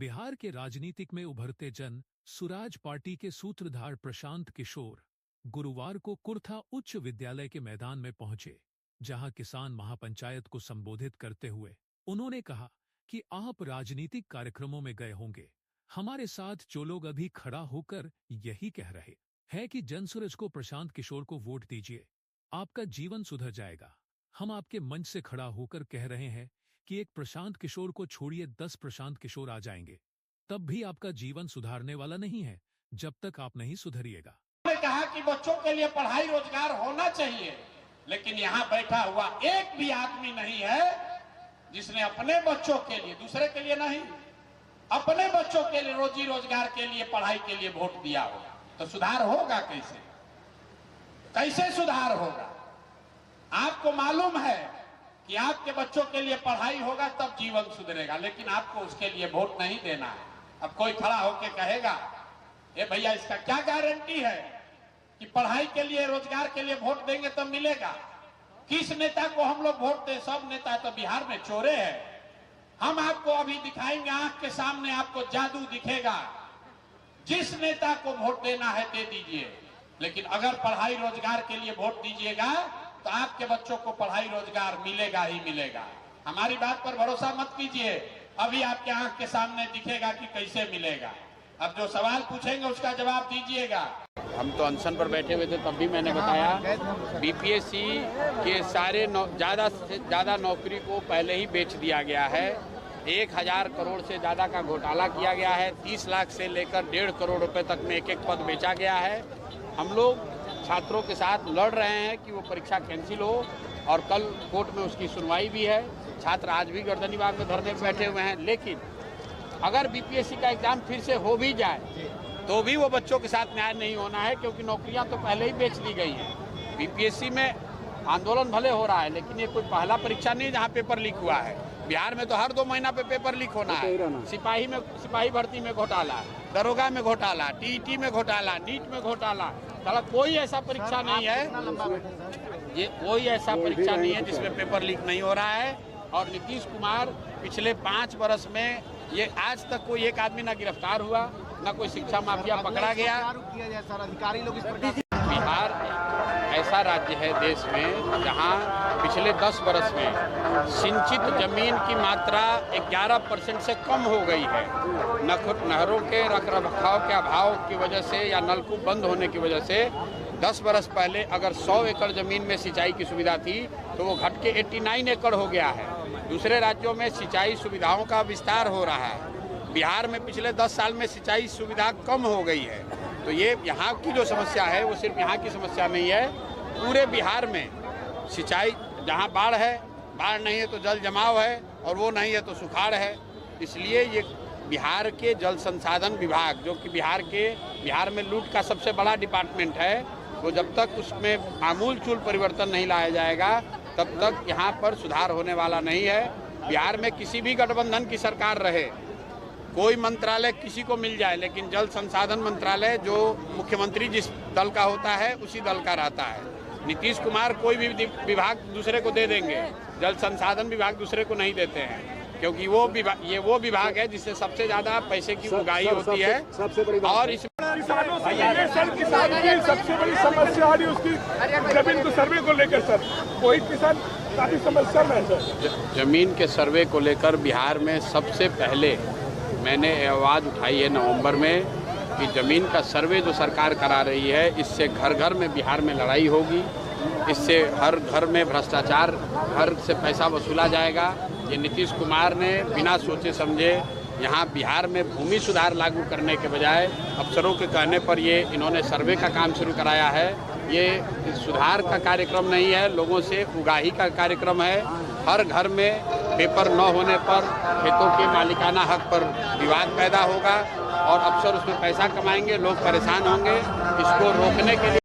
बिहार के राजनीतिक में उभरते जन सुराज पार्टी के सूत्रधार प्रशांत किशोर गुरुवार को कुर्था उच्च विद्यालय के मैदान में पहुंचे, जहां किसान महापंचायत को संबोधित करते हुए उन्होंने कहा कि आप राजनीतिक कार्यक्रमों में गए होंगे, हमारे साथ जो लोग अभी खड़ा होकर यही कह रहे हैं कि जनसूरज को प्रशांत किशोर को वोट दीजिए, आपका जीवन सुधर जाएगा। हम आपके मंच से खड़ा होकर कह रहे हैं कि एक प्रशांत किशोर को छोड़िए 10 प्रशांत किशोर आ जाएंगे, तब भी आपका जीवन सुधारने वाला नहीं है जब तक आप नहीं सुधरिएगा। उन्होंने कहा कि बच्चों के लिए पढ़ाई रोजगार होना चाहिए, लेकिन यहाँ बैठा हुआ एक भी आदमी नहीं है जिसने अपने बच्चों के लिए, दूसरे के लिए नहीं, अपने बच्चों के लिए रोजी रोजगार के लिए, पढ़ाई के लिए वोट दिया होगा। तो सुधार होगा कैसे? कैसे सुधार होगा? आपको मालूम है कि आपके बच्चों के लिए पढ़ाई होगा तब जीवन सुधरेगा, लेकिन आपको उसके लिए वोट नहीं देना है। अब कोई खड़ा होकर कहेगा, ए भैया इसका क्या गारंटी है कि पढ़ाई के लिए, रोजगार के लिए वोट देंगे तब मिलेगा? किस नेता को हम लोग वोट दें? सब नेता तो बिहार में चोरे हैं। हम आपको अभी दिखाएंगे, आंख के सामने आपको जादू दिखेगा। जिस नेता को वोट देना है दे दीजिए, लेकिन अगर पढ़ाई रोजगार के लिए वोट दीजिएगा तो आपके बच्चों को पढ़ाई रोजगार मिलेगा ही मिलेगा। हमारी बात पर भरोसा मत कीजिए, अभी आपके आंख के सामने दिखेगा कि कैसे मिलेगा। अब जो सवाल पूछेंगे उसका जवाब दीजिएगा। हम तो अनशन पर बैठे हुए थे, तब भी मैंने बताया बीपीएससी के सारे ज़्यादा से ज़्यादा नौकरी को पहले ही बेच दिया गया है। 1000 करोड़ से ज़्यादा का घोटाला किया गया है। 30 लाख से लेकर 1.5 करोड़ रुपए तक में एक एक पद बेचा गया है। हम लोग छात्रों के साथ लड़ रहे हैं कि वो परीक्षा कैंसिल हो, और कल कोर्ट में उसकी सुनवाई भी है। छात्र आज भी गर्दनीबाग में धरने पर बैठे हुए हैं। लेकिन अगर बीपीएससी का एग्जाम फिर से हो भी जाए तो भी वो बच्चों के साथ न्याय नहीं होना है, क्योंकि नौकरियां तो पहले ही बेच दी गई हैं। बीपीएससी में आंदोलन भले हो रहा है, लेकिन ये कोई पहला परीक्षा नहीं जहां पेपर लीक हुआ है। बिहार में तो हर 2 महीना पे पेपर लीक होना है। सिपाही भर्ती में घोटाला, दरोगा में घोटाला, टीईटी में घोटाला, नीट में घोटाला। कोई ऐसा परीक्षा नहीं है, ये कोई ऐसा परीक्षा नहीं है जिसमें पेपर लीक नहीं हो रहा है। और नीतीश कुमार पिछले 5 वर्ष में ये आज तक कोई एक आदमी ना गिरफ्तार हुआ, ना कोई शिक्षा माफिया पकड़ा गया। अधिकारी लोग बिहार ऐसा राज्य है देश में जहां पिछले 10 वर्ष में सिंचित जमीन की मात्रा 11% से कम हो गई है। नहरों के रखरखाव के अभाव की वजह से या नलकूप बंद होने की वजह से 10 वर्ष पहले अगर 100 एकड़ जमीन में सिंचाई की सुविधा थी तो वो घट के 89 एकड़ हो गया है। दूसरे राज्यों में सिंचाई सुविधाओं का विस्तार हो रहा है। बिहार में पिछले 10 साल में सिंचाई सुविधा कम हो गई है। तो ये यहाँ की जो समस्या है वो सिर्फ यहाँ की समस्या नहीं है, पूरे बिहार में सिंचाई, जहाँ बाढ़ है, बाढ़ नहीं है तो जल जमाव है, और वो नहीं है तो सुखाड़ है। इसलिए ये बिहार के जल संसाधन विभाग, जो कि बिहार में लूट का सबसे बड़ा डिपार्टमेंट है, वो जब तक उसमें आमूलचूल परिवर्तन नहीं लाया जाएगा तब तक यहाँ पर सुधार होने वाला नहीं है। बिहार में किसी भी गठबंधन की सरकार रहे, कोई मंत्रालय किसी को मिल जाए, लेकिन जल संसाधन मंत्रालय जो मुख्यमंत्री जिस दल का होता है उसी दल का रहता है। नीतीश कुमार कोई भी विभाग दूसरे को दे देंगे, जल संसाधन विभाग दूसरे को नहीं देते हैं, क्योंकि वो विभाग है जिससे सबसे ज्यादा पैसे की उगाही होती है। और इस किसानों से किसानों की सबसे बड़ी समस्या है उसकी जमीन को सर्वे को लेकर। सर कोई किसान काफी समस्या में है। सर जमीन के सर्वे को लेकर बिहार में सबसे पहले मैंने आवाज़ उठाई है नवंबर में कि ज़मीन का सर्वे जो सरकार करा रही है, इससे घर घर में बिहार में लड़ाई होगी। इससे हर घर में भ्रष्टाचार, घर से पैसा वसूला जाएगा। ये नीतीश कुमार ने बिना सोचे समझे यहाँ बिहार में भूमि सुधार लागू करने के बजाय अफसरों के कहने पर ये इन्होंने सर्वे का काम शुरू कराया है। ये सुधार का कार्यक्रम नहीं है, लोगों से उगाही का कार्यक्रम है। हर घर में पेपर न होने पर खेतों के मालिकाना हक पर विवाद पैदा होगा और अफसर उसमें पैसा कमाएंगे, लोग परेशान होंगे। इसको रोकने के लिए